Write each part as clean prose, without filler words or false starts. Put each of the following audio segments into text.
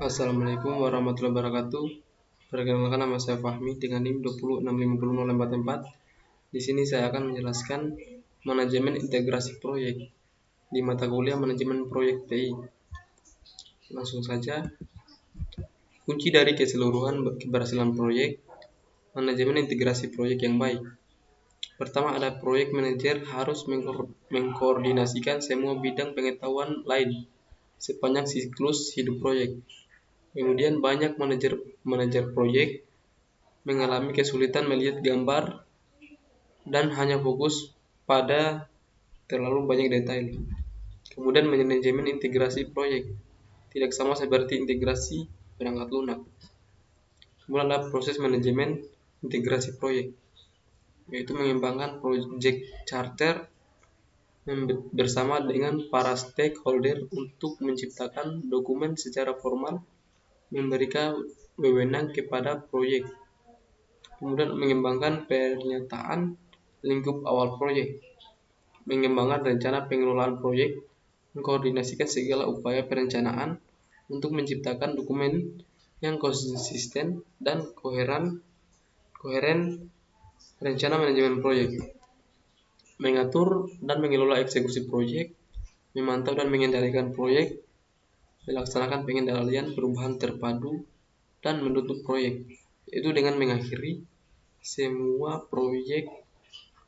Assalamualaikum warahmatullahi wabarakatuh. Perkenalkan, nama saya Fahmi dengan NIM 2065004. Di sini saya akan menjelaskan manajemen integrasi proyek di mata kuliah manajemen proyek TI. Langsung saja, kunci dari keseluruhan keberhasilan proyek, manajemen integrasi proyek yang baik. Pertama, ada proyek manajer harus mengkoordinasikan semua bidang pengetahuan lain sepanjang siklus hidup proyek. Kemudian banyak manajer proyek mengalami kesulitan melihat gambar dan hanya fokus pada terlalu banyak detail. Kemudian manajemen integrasi proyek tidak sama seperti integrasi perangkat lunak. Kemudian ada proses manajemen integrasi proyek, yaitu mengembangkan proyek charter bersama dengan para stakeholder untuk menciptakan dokumen secara formal, memberikan wewenang kepada proyek. Kemudian mengembangkan pernyataan lingkup awal proyek, mengembangkan rencana pengelolaan proyek, mengkoordinasikan segala upaya perencanaan untuk menciptakan dokumen yang konsisten dan koheren rencana manajemen proyek, mengatur dan mengelola eksekusi proyek, memantau dan mengendalikan proyek, melaksanakan pengendalian perubahan terpadu, dan menutup proyek, yaitu dengan mengakhiri semua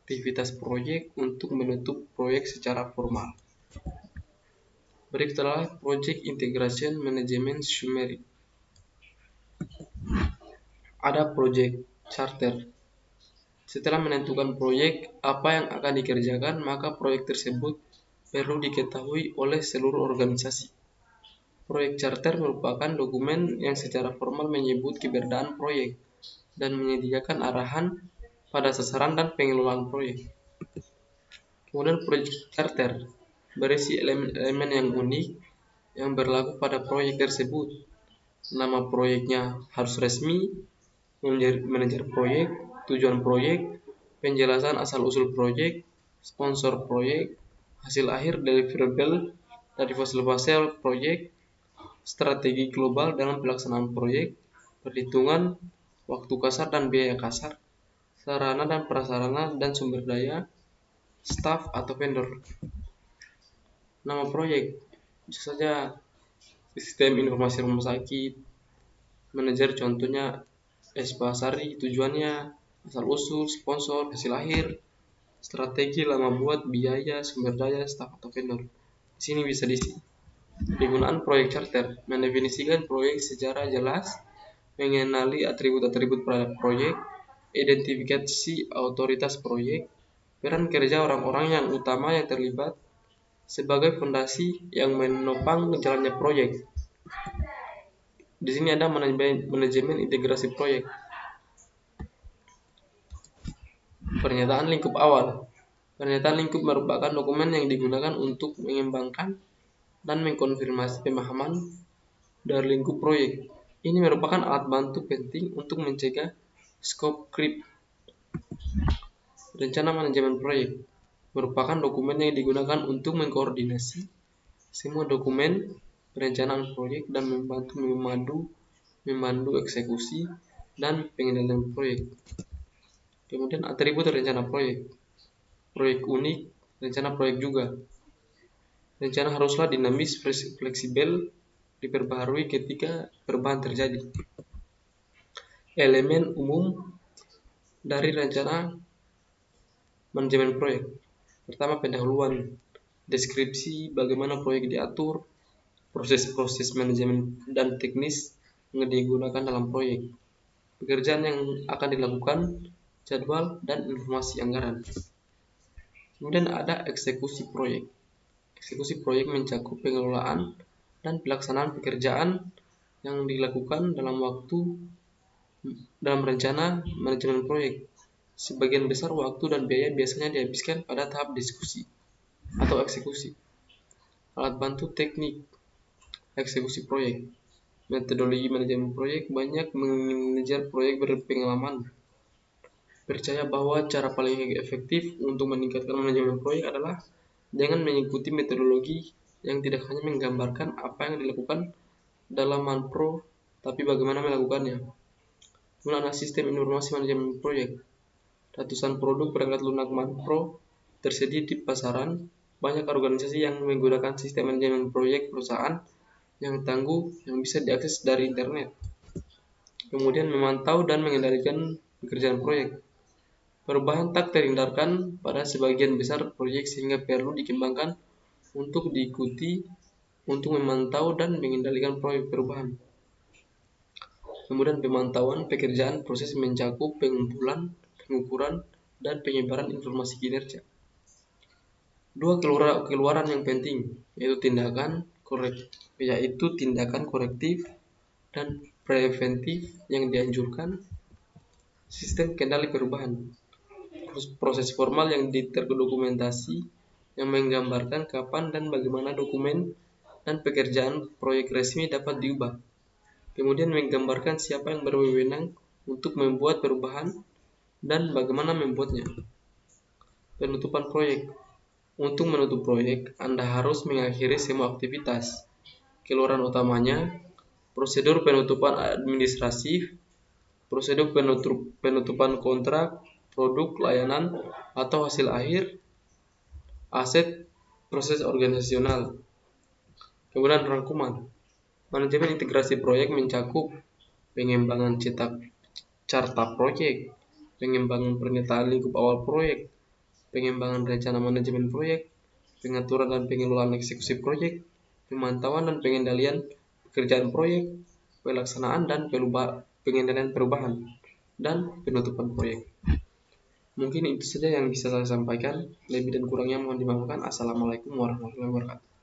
aktivitas proyek untuk menutup proyek secara formal. Berikutlah Project Integration Management Summary. Ada Project Charter. Setelah menentukan proyek apa yang akan dikerjakan, maka proyek tersebut perlu diketahui oleh seluruh organisasi. Proyek Charter merupakan dokumen yang secara formal menyebut keberadaan proyek dan menyediakan arahan pada sasaran dan pengelolaan proyek. Kemudian Proyek Charter berisi elemen-elemen yang unik yang berlaku pada proyek tersebut. Nama proyeknya harus resmi, manajer proyek, tujuan proyek, penjelasan asal-usul proyek, sponsor proyek, hasil akhir deliverable dari fase proyek, strategi global dalam pelaksanaan proyek, perhitungan waktu kasar dan biaya kasar, sarana dan prasarana dan sumber daya, staf atau vendor. Nama proyek bisa saja sistem informasi rumah sakit, manajer contohnya Basari, tujuannya, asal-usul, sponsor, hasil akhir, strategi, lama buat, biaya, sumber daya, staf atau vendor. Di sini bisa diisi. Penggunaan proyek charter mendefinisikan proyek secara jelas, mengenali atribut-atribut pada proyek, identifikasi otoritas proyek, peran kerja orang-orang yang utama yang terlibat sebagai fondasi yang menopang jalannya proyek. Di sini ada manajemen integrasi proyek. Pernyataan lingkup awal. Pernyataan lingkup merupakan dokumen yang digunakan untuk mengembangkan dan mengkonfirmasi pemahaman dari lingkup proyek. Ini merupakan alat bantu penting untuk mencegah scope creep. Rencana manajemen proyek merupakan dokumen yang digunakan untuk mengkoordinasi semua dokumen perencanaan proyek dan memandu eksekusi dan pengendalian proyek. Kemudian atribut rencana proyek. Proyek unik, rencana proyek juga. Rencana haruslah dinamis, fleksibel, diperbaharui ketika perubahan terjadi. Elemen umum dari rencana manajemen proyek. Pertama, pendahuluan, deskripsi bagaimana proyek diatur, proses-proses manajemen dan teknis yang digunakan dalam proyek, pekerjaan yang akan dilakukan, jadwal, dan informasi anggaran. Kemudian ada eksekusi proyek. Eksekusi proyek mencakup pengelolaan dan pelaksanaan pekerjaan yang dilakukan dalam rencana manajemen proyek. Sebagian besar waktu dan biaya biasanya dihabiskan pada tahap diskusi atau eksekusi. Alat bantu teknik eksekusi proyek. Metodologi manajemen proyek. Banyak manajer proyek berpengalaman percaya bahwa cara paling efektif untuk meningkatkan manajemen proyek adalah dengan mengikuti metodologi yang tidak hanya menggambarkan apa yang dilakukan, dalam Manpro, tapi bagaimana melakukannya. Kemudian sistem informasi manajemen proyek. Ratusan produk perangkat lunak Manpro tersedia di pasaran. Banyak organisasi yang menggunakan sistem manajemen proyek perusahaan yang tangguh yang bisa diakses dari internet. Kemudian memantau dan mengendalikan pekerjaan proyek. Perubahan tak terhindarkan pada sebagian besar proyek sehingga perlu dikembangkan untuk diikuti untuk memantau dan mengendalikan proyek perubahan. Kemudian pemantauan pekerjaan proses mencakup pengumpulan, pengukuran, dan penyebaran informasi kinerja. Dua keluaran yang penting, yaitu tindakan korektif dan preventif yang dianjurkan, sistem kendali perubahan, proses formal yang terdokumentasi yang menggambarkan kapan dan bagaimana dokumen dan pekerjaan proyek resmi dapat diubah. Kemudian menggambarkan siapa yang berwenang untuk membuat perubahan dan bagaimana membuatnya. Penutupan proyek. Untuk menutup proyek, Anda harus mengakhiri semua aktivitas. Keluaran utamanya, prosedur penutupan administratif, prosedur penutupan kontrak, produk, layanan, atau hasil akhir, aset, proses organisasional. Kemudian rangkuman. Manajemen integrasi proyek mencakup pengembangan cetak carta proyek, pengembangan pernyataan lingkup awal proyek, pengembangan rencana manajemen proyek, pengaturan dan pengelolaan eksekusi proyek, pemantauan dan pengendalian pekerjaan proyek, pelaksanaan dan pengendalian perubahan, dan penutupan proyek. Mungkin itu saja yang bisa saya sampaikan. Lebih dan kurangnya mohon dimaafkan. Assalamualaikum warahmatullahi wabarakatuh.